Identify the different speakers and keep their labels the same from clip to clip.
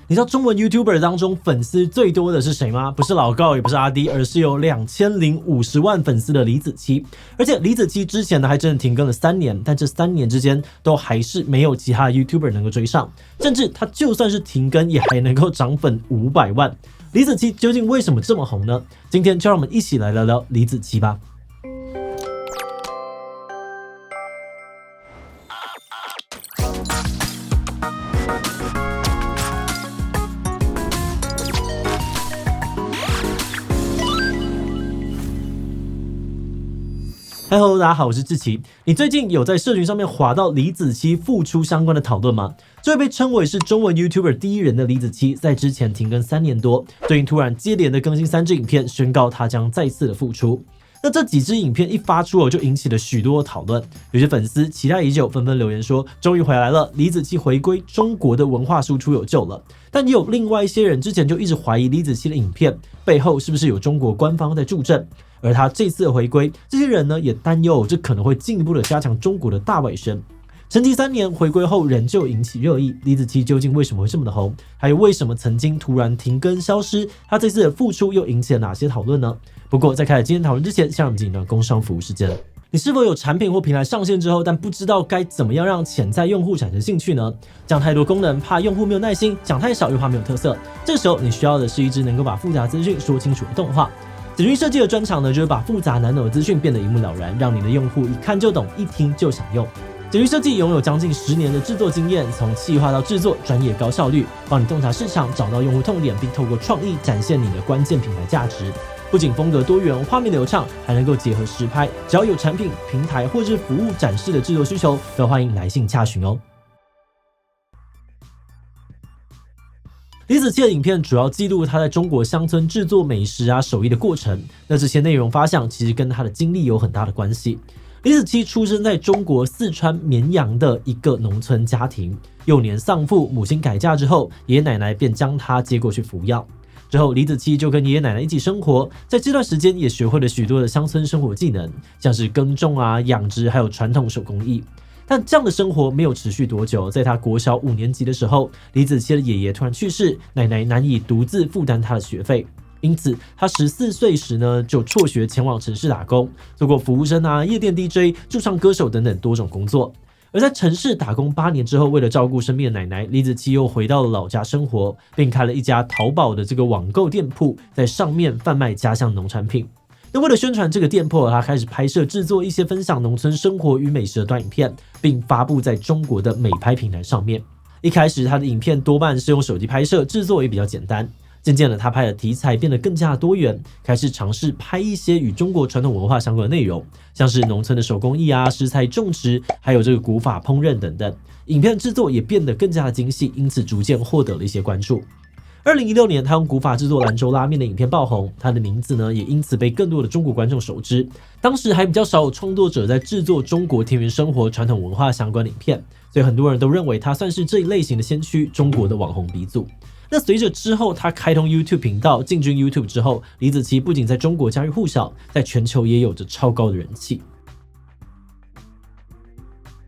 Speaker 1: 你知道中文 YouTuber 当中粉丝最多的是谁吗？不是老高，也不是阿滴，而是有2050万粉丝的李子柒。而且李子柒之前呢还真的停更了3年，但这3年之间都还是没有其他的 YouTuber 能够追上，甚至他就算是停更也还能够涨粉500万。李子柒究竟为什么这么红呢？今天就让我们一起来聊聊李子柒吧。Hello， 大家好，我是志奇。你最近有在社群上面滑到李子柒复出相关的讨论吗？这位被称为是中文 YouTuber 第一人的李子柒，在之前停更3年多，最近突然接连的更新3支影片，宣告他将再次的复出。那这几支影片一发出就引起了许多讨论，有些粉丝期待已久，纷纷留言说终于回来了，李子柒回归中国的文化输出有救了。但也有另外一些人之前就一直怀疑李子柒的影片背后是不是有中国官方在助阵，而他这次的回归，这些人呢也担忧这可能会进一步的加强中国的大外宣。沉寂3年回归后仍旧引起热议，李子柒究竟为什么会这么的红？还有为什么曾经突然停更消失？他这次的复出又引起了哪些讨论呢？不过在开始今天讨论之前，先让我们进入工商服务时间。你是否有产品或平台上线之后，但不知道该怎么样让潜在用户产生兴趣呢？讲太多功能，怕用户没有耐心；讲太少，又怕没有特色。这时候你需要的是一支能够把复杂资讯说清楚的动画。子君设计的专长呢，就是把复杂难懂的资讯变得一目了然，让你的用户一看就懂，一听就想用。子君设计拥有将近10年的制作经验，从企划到制作，专业高效率，帮你洞察市场，找到用户痛点，并透过创意展现你的关键品牌价值。不仅风格多元，画面流畅，还能够结合实拍。只要有产品、平台或是服务展示的制作需求，都欢迎来信洽询哦。李子柒的影片主要记录他在中国乡村制作美食手艺的过程。那这些内容发想其实跟他的经历有很大的关系。李子柒出生在中国四川绵阳的一个农村家庭，幼年丧父，母亲改嫁之后，爷爷奶奶便将他接过去抚养。之后，李子柒就跟爷爷奶奶一起生活，在这段时间也学会了许多的乡村生活技能，像是耕种养殖，还有传统手工艺。但这样的生活没有持续多久，在他国小5年级的时候，李子柒的爷爷突然去世，奶奶难以独自负担他的学费，因此他14岁时呢就辍学前往城市打工，做过服务生夜店 DJ、驻唱歌手等等多种工作。而在城市打工8年之后，为了照顾生病的奶奶，李子柒又回到了老家生活，并开了一家淘宝的这个网购店铺，在上面贩卖家乡农产品。那为了宣传这个店铺，他开始拍摄制作一些分享农村生活与美食的短影片，并发布在中国的美拍平台上面。一开始他的影片多半是用手机拍摄，制作也比较简单。渐渐的，他拍的题材变得更加多元，开始尝试拍一些与中国传统文化相关的内容，像是农村的手工艺食材种植，还有这个古法烹饪等等。影片制作也变得更加的精细，因此逐渐获得了一些关注。2016年，他用古法制作兰州拉面的影片爆红，他的名字呢也因此被更多的中国观众熟知。当时还比较少有创作者在制作中国田园生活、传统文化相关的影片，所以很多人都认为他算是这一类型的先驱，中国的网红鼻祖。那随着之后他开通 YouTube 频道，进军 YouTube 之后，李子柒不仅在中国家喻户晓，在全球也有着超高的人气。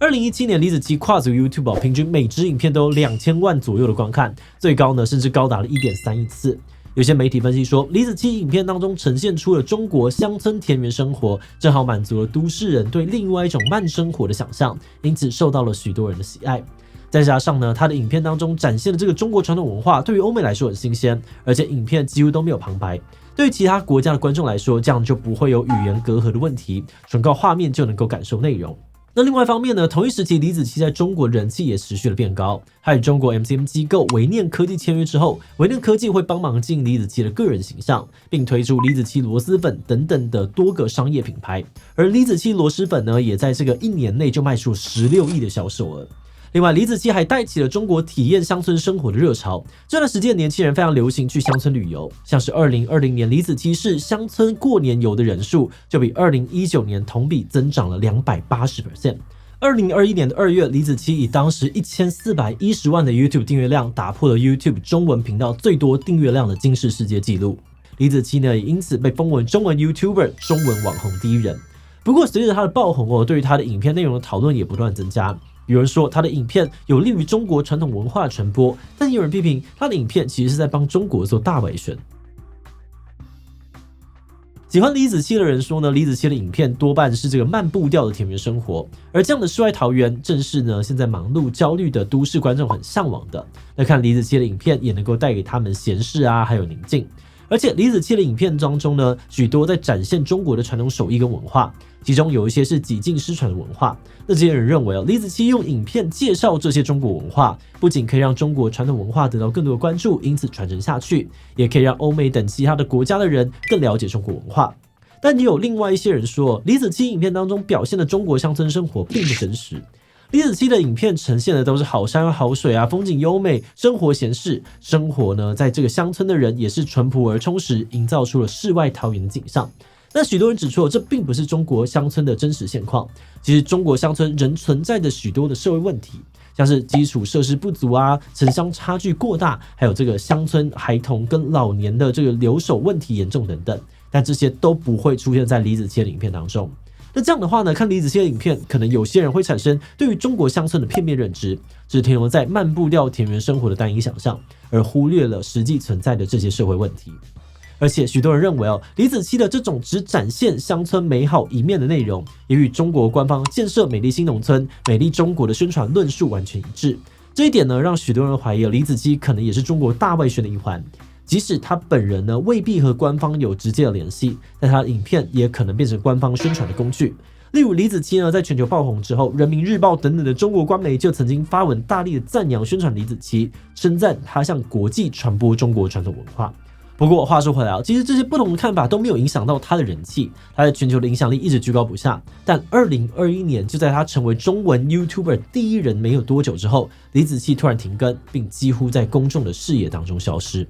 Speaker 1: 2017年，李子柒跨足 YouTube， 平均每支影片都有2000万左右的观看，最高呢甚至高达了1.3亿次。有些媒体分析说，李子柒影片当中呈现出了中国乡村田园生活，正好满足了都市人对另外一种慢生活的想象，因此受到了许多人的喜爱。再加上呢，他的影片当中展现的这个中国传统文化，对于欧美来说很新鲜，而且影片几乎都没有旁白。对于其他国家的观众来说，这样就不会有语言隔阂的问题，纯靠画面就能够感受内容。那另外一方面呢，同一时期李子柒在中国人气也持续的变高。他与中国 MCN 机构维念科技签约之后，维念科技会帮忙经营李子柒的个人形象，并推出李子柒螺蛳粉等等的多个商业品牌。而李子柒螺蛳粉呢，也在这个1年内就卖出16亿的销售额。另外，李子柒还带起了中国体验乡村生活的热潮。这段时间，年轻人非常流行去乡村旅游，像是2020年李子柒市乡村过年游的人数就比2019年同比增长了280%。2021年的2月，李子柒以当时1410万的 YouTube 订阅量，打破了 YouTube 中文频道最多订阅量的金氏世界纪录。李子柒呢，也因此被封为中文 YouTuber 中文网红第一人。不过，随着他的爆红对于他的影片内容的讨论也不断增加。有人说他的影片有利于中国传统文化的传播，但也有人批评他的影片其实是在帮中国做大外宣。喜欢李子柒的人说呢，李子柒的影片多半是这个慢步调的田园生活，而这样的世外桃源正是呢现在忙碌焦虑的都市观众很向往的。那看李子柒的影片也能够带给他们闲适啊，还有宁静。而且李子柒的影片当中呢，许多在展现中国的传统手艺跟文化，其中有一些是几近失传的文化。那这些人认为李子柒用影片介绍这些中国文化，不仅可以让中国传统文化得到更多的关注，因此传承下去，也可以让欧美等其他的国家的人更了解中国文化。但也有另外一些人说，李子柒影片当中表现的中国乡村生活并不真实。李子柒的影片呈现的都是好山好水啊，风景优美，生活闲适。生活呢，在这个乡村的人也是淳朴而充实，营造出了世外桃源的景象。但许多人指出，这并不是中国乡村的真实现况。其实中国乡村仍存在着许多的社会问题，像是基础设施不足啊，城乡差距过大，还有这个乡村孩童跟老年的这个留守问题严重等等。但这些都不会出现在李子柒的影片当中。那这样的话呢，看李子柒的影片，可能有些人会产生对于中国乡村的片面认知，只停留在慢步调田园生活的单一想象，而忽略了实际存在的这些社会问题。而且许多人认为李子柒的这种只展现乡村美好一面的内容，也与中国官方建设美丽新农村、美丽中国的宣传论述完全一致。这一点呢，让许多人怀疑李子柒可能也是中国大外宣的一环。即使他本人呢未必和官方有直接的联系，但他的影片也可能变成官方宣传的工具。例如李子柒呢在全球爆红之后，人民日报等等的中国官媒就曾经发文大力的赞扬宣传李子柒，称赞他向国际传播中国传统文化。不过话说回来其实这些不同的看法都没有影响到他的人气，他在全球的影响力一直居高不下。但2021年就在他成为中文 YouTuber 第一人没有多久之后，李子柒突然停更，并几乎在公众的视野当中消失。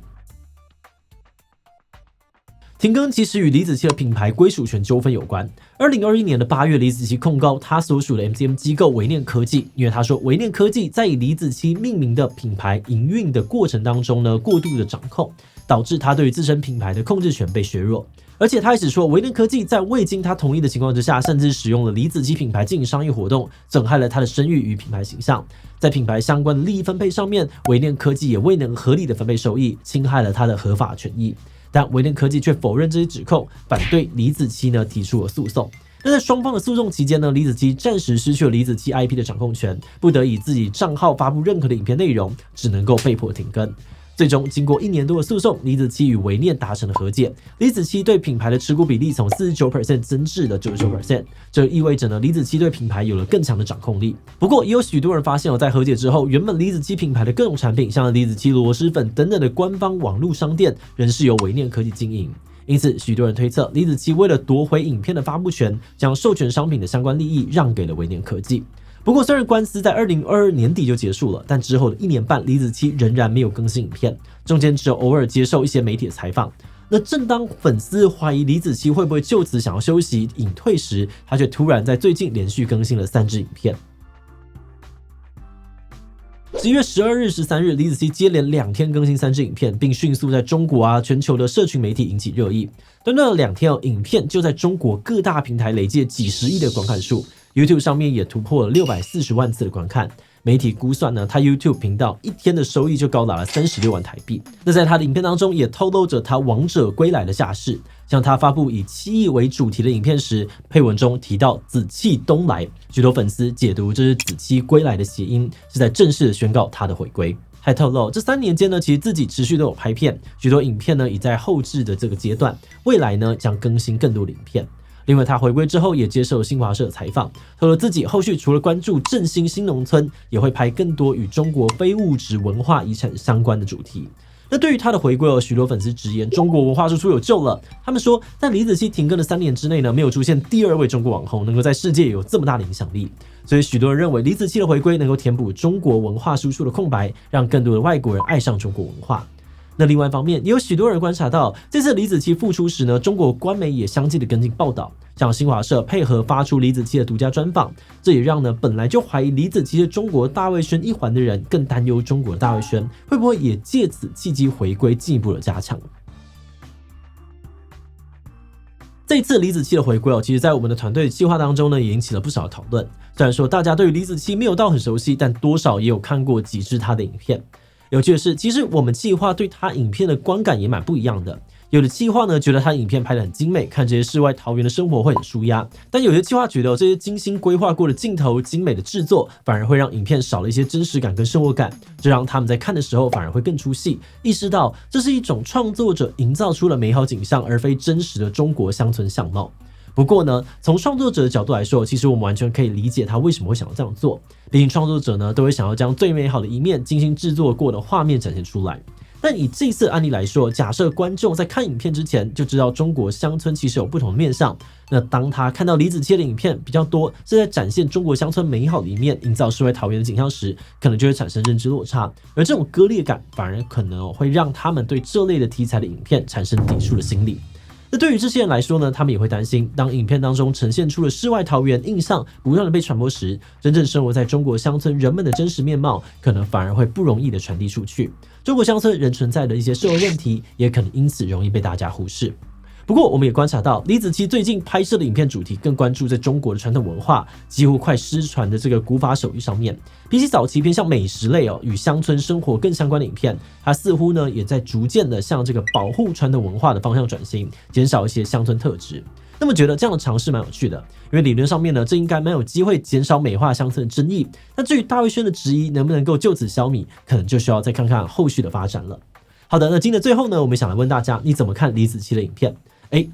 Speaker 1: 停更其实与李子柒的品牌归属权纠纷有关。2021年8月，李子柒控告他所属的 MCN 机构微念科技，因为他说微念科技在以李子柒命名的品牌营运的过程当中呢，过度的掌控，导致他对于自身品牌的控制权被削弱。而且他还指说，微念科技在未经他同意的情况之下，甚至使用了李子柒品牌进行商业活动，损害了他的声誉与品牌形象。在品牌相关的利益分配上面，微念科技也未能合理的分配收益，侵害了他的合法权益。但微念科技却否认这些指控，反对李子柒呢提出了诉讼。那在双方的诉讼期间呢，李子柒暂时失去了李子柒 IP 的掌控权，不得以自己账号发布任何的影片内容，只能够被迫停更。最终经过1年多的诉讼，李子柒与微念达成了和解，李子柒对品牌的持股比例从 49% 增至了 99%， 这意味着呢李子柒对品牌有了更强的掌控力。不过也有许多人发现在和解之后，原本李子柒品牌的各种产品，像李子柒螺蛳粉等等的官方网络商店，仍是由微念科技经营。因此许多人推测，李子柒为了夺回影片的发布权，将授权商品的相关利益让给了微念科技。不过，虽然官司在2022年底就结束了，但之后的1年半，李子柒仍然没有更新影片，中间只有偶尔接受一些媒体的采访。那正当粉丝怀疑李子柒会不会就此想要休息隐退时，他却突然在最近连续更新了3支影片。11月12日、13日，李子柒接连2天更新3支影片，并迅速在中国全球的社群媒体引起热议。短短的2天影片就在中国各大平台累计几十亿的观看数。YouTube 上面也突破了640万次的观看，媒体估算呢，他 YouTube 频道1天的收益就高达了36万台币。那在他的影片当中也透露着他王者归来的架势，像他发布以7亿为主题的影片时，配文中提到紫气东来，许多粉丝解读这是紫气归来的谐音，是在正式的宣告他的回归。还透露这3年间呢，其实自己持续都有拍片，许多影片呢已在后制的这个阶段，未来呢将更新更多的影片。另外，他回归之后也接受新华社采访，透露自己后续除了关注振兴新农村，也会拍更多与中国非物质文化遗产相关的主题。那对于他的回归许多粉丝直言中国文化输出有救了。他们说，在李子柒停更的3年之内呢，没有出现第2位中国网红能够在世界有这么大的影响力。所以许多人认为李子柒的回归能够填补中国文化输出的空白，让更多的外国人爱上中国文化。那另外一方面，也有许多人观察到，这次李子柒复出时呢，中国官媒也相继的跟进报道，像新华社配合发出李子柒的独家专访，这也让呢本来就怀疑李子柒是中国大外宣一环的人，更担忧中国的大外宣会不会也借此契机回归进一步的加强。这一次李子柒的回归其实在我们的团队计划当中呢，也引起了不少的讨论。虽然说大家对于李子柒没有到很熟悉，但多少也有看过几支他的影片。有趣的是，其实我们企划对他影片的观感也蛮不一样的。有的企划呢觉得他影片拍得很精美，看这些世外桃源的生活会很舒压，但有些企划觉得这些精心规划过的镜头、精美的制作，反而会让影片少了一些真实感跟生活感，这让他们在看的时候反而会更出戏，意识到这是一种创作者营造出了美好景象，而非真实的中国乡村相貌。不过呢，从创作者的角度来说，其实我们完全可以理解他为什么会想要这样做。毕竟创作者呢，都会想要将最美好的一面、精心制作过的画面展现出来。但以这次案例来说，假设观众在看影片之前就知道中国乡村其实有不同的面向，那当他看到李子柒的影片比较多是在展现中国乡村美好的一面，营造世外桃源的景象时，可能就会产生认知落差，而这种割裂感反而可能会让他们对这类的题材的影片产生抵触的心理。那对于这些人来说呢，他们也会担心，当影片当中呈现出了世外桃源印象不断的被传播时，真正生活在中国乡村人们的真实面貌，可能反而会不容易的传递出去。中国乡村仍存在的一些社会问题，也可能因此容易被大家忽视。不过，我们也观察到，李子柒最近拍摄的影片主题更关注在中国的传统文化几乎快失传的这个古法手艺上面。比起早期偏向美食类与乡村生活更相关的影片，它似乎呢也在逐渐的向这个保护传统文化的方向转型，减少一些乡村特质。那么觉得这样的尝试蛮有趣的，因为理论上面呢，这应该蛮有机会减少美化乡村的争议。但至于大卫轩的质疑能不能够就此消弭，可能就需要再看看后续的发展了。好的，那今天的最后呢，我们想来问大家，你怎么看李子柒的影片？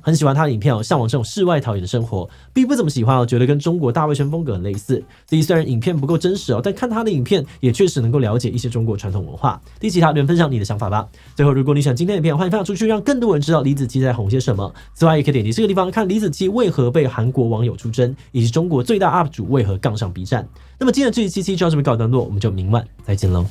Speaker 1: 很喜欢他的影片向往这种世外桃源的生活，并不怎么喜欢觉得跟中国大卫轩风格很类似。自己虽然影片不够真实但看他的影片也确实能够了解一些中国传统文化。第其他留言分享你的想法吧。最后，如果你喜欢今天的影片，欢迎分享出去，让更多人知道李子柒在红些什么。此外，也可以点击这个地方看李子柒为何被韩国网友出征，以及中国最大 UP 主为何杠上 B 站。那么今天的这一期就到这边告一段落，我们就明晚再见喽。